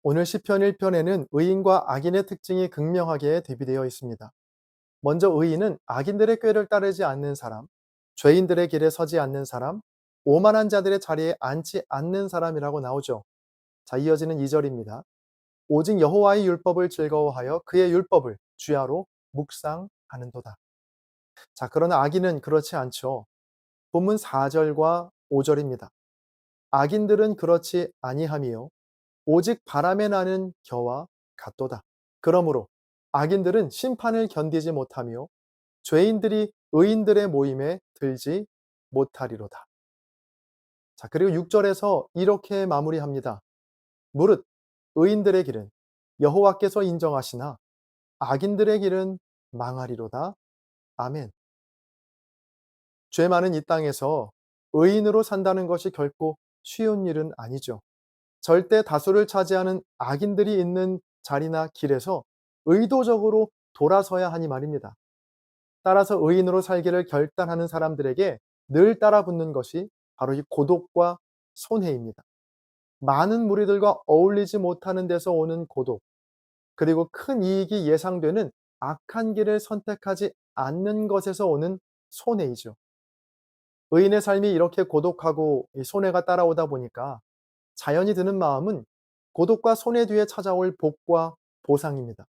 오늘 시편 1편에는 의인과 악인의 특징이 극명하게 대비되어 있습니다. 먼저 의인은 악인들의 꾀를 따르지 않는 사람, 죄인들의 길에 서지 않는 사람, 오만한 자들의 자리에 앉지 않는 사람이라고 나오죠. 자, 이어지는 2절입니다. 오직 여호와의 율법을 즐거워하여 그의 율법을 주야로 묵상하는도다. 자, 그러나 악인은 그렇지 않죠. 본문 4절과 5절입니다. 악인들은 그렇지 아니하며 오직 바람에 나는 겨와 같도다. 그러므로 악인들은 심판을 견디지 못하며 죄인들이 의인들의 모임에 들지 못하리로다. 자, 그리고 6절에서 이렇게 마무리합니다. 무릇 의인들의 길은 여호와께서 인정하시나 악인들의 길은 망하리로다. 아멘. 죄 많은 이 땅에서 의인으로 산다는 것이 결코 쉬운 일은 아니죠. 절대 다수를 차지하는 악인들이 있는 자리나 길에서 의도적으로 돌아서야 하니 말입니다. 따라서 의인으로 살기를 결단하는 사람들에게 늘 따라붙는 것이 바로 이 고독과 손해입니다. 많은 무리들과 어울리지 못하는 데서 오는 고독, 그리고 큰 이익이 예상되는 악한 길을 선택하지 않는 것에서 오는 손해이죠. 의인의 삶이 이렇게 고독하고 손해가 따라오다 보니까 자연이 드는 마음은 고독과 손해 뒤에 찾아올 복과 보상입니다.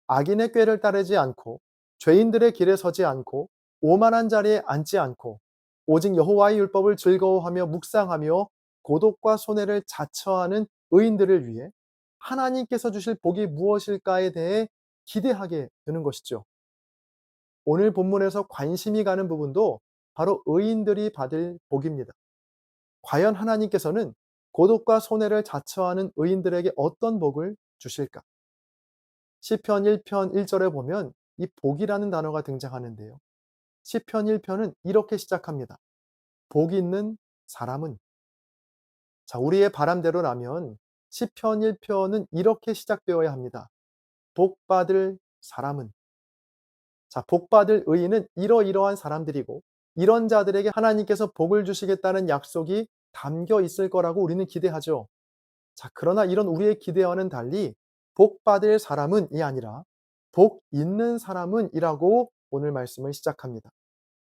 악인의 꾀를 따르지 않고 죄인들의 길에 서지 않고 오만한 자리에 앉지 않고 오직 여호와의 율법을 즐거워하며 묵상하며 고독과 손해를 자처하는 의인들을 위해 하나님께서 주실 복이 무엇일까에 대해 기대하게 되는 것이죠. 오늘 본문에서 관심이 가는 부분도 바로 의인들이 받을 복입니다. 과연 하나님께서는 고독과 손해를 자처하는 의인들에게 어떤 복을 주실까? 시편 1편 1절에 보면 이 복이라는 단어가 등장하는데요. 시편 1편은 이렇게 시작합니다. 복 있는 사람은. 자, 우리의 바람대로라면 시편 1편은 이렇게 시작되어야 합니다. 복 받을 사람은. 자, 복 받을 의인은 이러이러한 사람들이고 이런 자들에게 하나님께서 복을 주시겠다는 약속이 담겨 있을 거라고 우리는 기대하죠. 자, 그러나 이런 우리의 기대와는 달리 복 받을 사람은이 아니라 복 있는 사람은이라고 오늘 말씀을 시작합니다.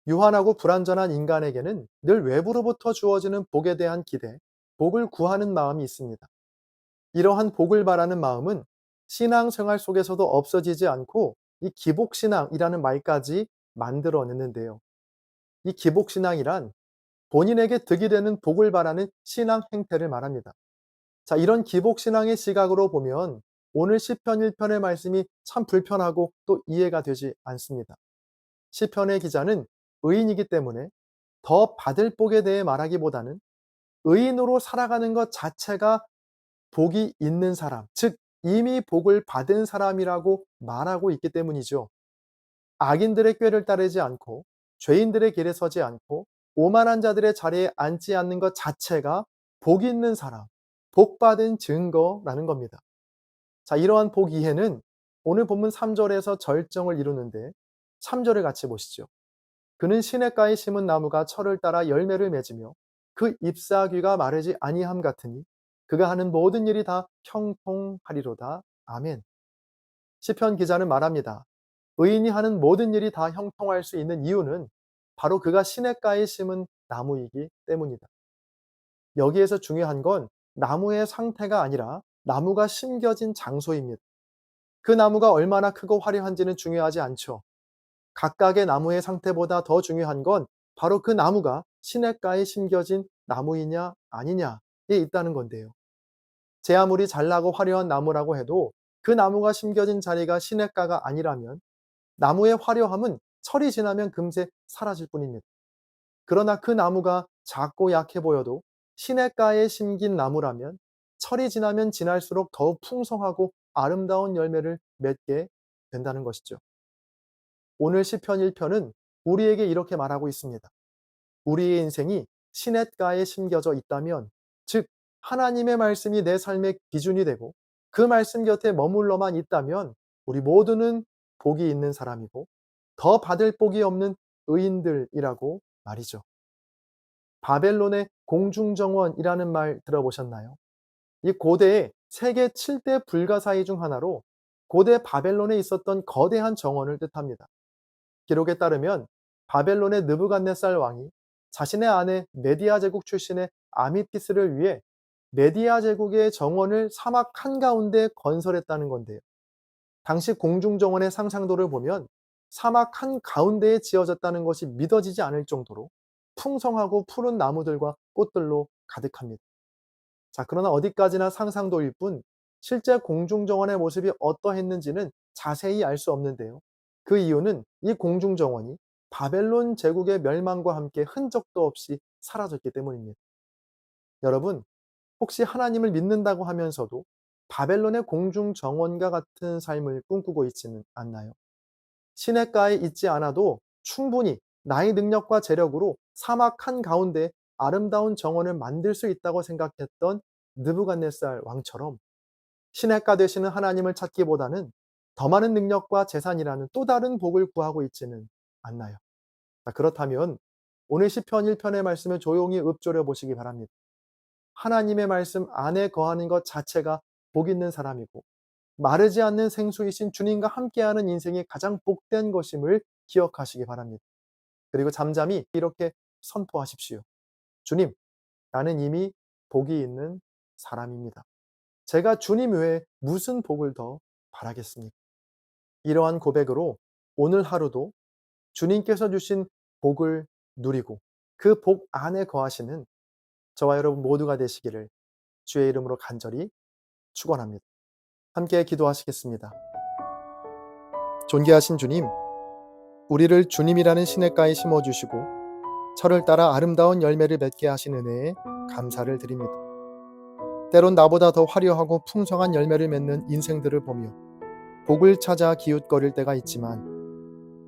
유한하고 불완전한 인간에게는 늘 외부로부터 주어지는 복에 대한 기대, 복을 구하는 마음이 있습니다. 이러한 복을 바라는 마음은 신앙생활 속에서도 없어지지 않고 이 기복신앙이라는 말까지 만들어내는데요. 이 기복신앙이란 본인에게 득이 되는 복을 바라는 신앙 행태를 말합니다. 자, 이런 기복신앙의 시각으로 보면 오늘 시편 1편의 말씀이 참 불편하고 또 이해가 되지 않습니다. 시편의 기자는 의인이기 때문에 더 받을 복에 대해 말하기보다는 의인으로 살아가는 것 자체가 복이 있는 사람, 즉 이미 복을 받은 사람이라고 말하고 있기 때문이죠. 악인들의 꾀를 따르지 않고 죄인들의 길에 서지 않고 오만한 자들의 자리에 앉지 않는 것 자체가 복 있는 사람, 복 받은 증거라는 겁니다. 자, 이러한 복 이해는 오늘 본문 3절에서 절정을 이루는데 3절을 같이 보시죠. 그는 시냇가에 심은 나무가 철을 따라 열매를 맺으며 그 잎사귀가 마르지 아니함 같으니 그가 하는 모든 일이 다 형통하리로다. 아멘. 시편 기자는 말합니다. 의인이 하는 모든 일이 다 형통할 수 있는 이유는 바로 그가 시냇가에 심은 나무이기 때문이다. 여기에서 중요한 건 나무의 상태가 아니라 나무가 심겨진 장소입니다. 그 나무가 얼마나 크고 화려한지는 중요하지 않죠. 각각의 나무의 상태보다 더 중요한 건 바로 그 나무가 시냇가에 심겨진 나무이냐 아니냐에 있다는 건데요. 제 아무리 잘나고 화려한 나무라고 해도 그 나무가 심겨진 자리가 시냇가가 아니라면 나무의 화려함은 철이 지나면 금세 사라질 뿐입니다. 그러나 그 나무가 작고 약해 보여도 시냇가에 심긴 나무라면 철이 지나면 지날수록 더욱 풍성하고 아름다운 열매를 맺게 된다는 것이죠. 오늘 시편 1편은 우리에게 이렇게 말하고 있습니다. 우리의 인생이 시냇가에 심겨져 있다면, 즉 하나님의 말씀이 내 삶의 기준이 되고 그 말씀 곁에 머물러만 있다면 우리 모두는 복이 있는 사람이고 더 받을 복이 없는 의인들이라고 말이죠. 바벨론의 공중정원이라는 말 들어보셨나요? 이 고대에 세계 7대 불가사의 중 하나로 고대 바벨론에 있었던 거대한 정원을 뜻합니다. 기록에 따르면 바벨론의 느부갓네살 왕이 자신의 아내 메디아 제국 출신의 아미티스를 위해 메디아 제국의 정원을 사막 한가운데 건설했다는 건데요. 당시 공중정원의 상상도를 보면 사막 한가운데에 지어졌다는 것이 믿어지지 않을 정도로 풍성하고 푸른 나무들과 꽃들로 가득합니다. 자, 그러나 어디까지나 상상도일 뿐 실제 공중정원의 모습이 어떠했는지는 자세히 알 수 없는데요. 그 이유는 이 공중정원이 바벨론 제국의 멸망과 함께 흔적도 없이 사라졌기 때문입니다. 여러분, 혹시 하나님을 믿는다고 하면서도 바벨론의 공중정원과 같은 삶을 꿈꾸고 있지는 않나요? 시냇가에 있지 않아도 충분히 나의 능력과 재력으로 사막 한가운데 아름다운 정원을 만들 수 있다고 생각했던 느부갓네살 왕처럼 시냇가 되시는 하나님을 찾기보다는 더 많은 능력과 재산이라는 또 다른 복을 구하고 있지는 않나요? 자, 그렇다면 오늘 시편 1편의 말씀을 조용히 읊조려 보시기 바랍니다. 하나님의 말씀 안에 거하는 것 자체가 복 있는 사람이고 마르지 않는 생수이신 주님과 함께하는 인생이 가장 복된 것임을 기억하시기 바랍니다. 그리고 잠잠히 이렇게 선포하십시오. 주님, 나는 이미 복이 있는 사람입니다. 제가 주님 외에 무슨 복을 더 바라겠습니까? 이러한 고백으로 오늘 하루도 주님께서 주신 복을 누리고 그 복 안에 거하시는 저와 여러분 모두가 되시기를 주의 이름으로 간절히 축원합니다. 함께 기도하시겠습니다. 존귀하신 주님, 우리를 주님이라는 시냇가에 심어주시고 철을 따라 아름다운 열매를 맺게 하신 은혜에 감사를 드립니다. 때론 나보다 더 화려하고 풍성한 열매를 맺는 인생들을 보며 복을 찾아 기웃거릴 때가 있지만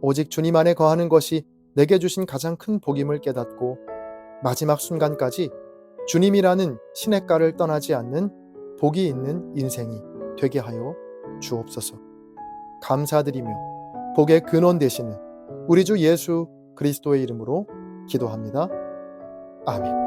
오직 주님 안에 거하는 것이 내게 주신 가장 큰 복임을 깨닫고 마지막 순간까지 주님이라는 시냇가를 떠나지 않는 복이 있는 인생이 되게 하여 주옵소서. 감사드리며 복의 근원 되시는 우리 주 예수 그리스도의 이름으로 기도합니다. 아멘.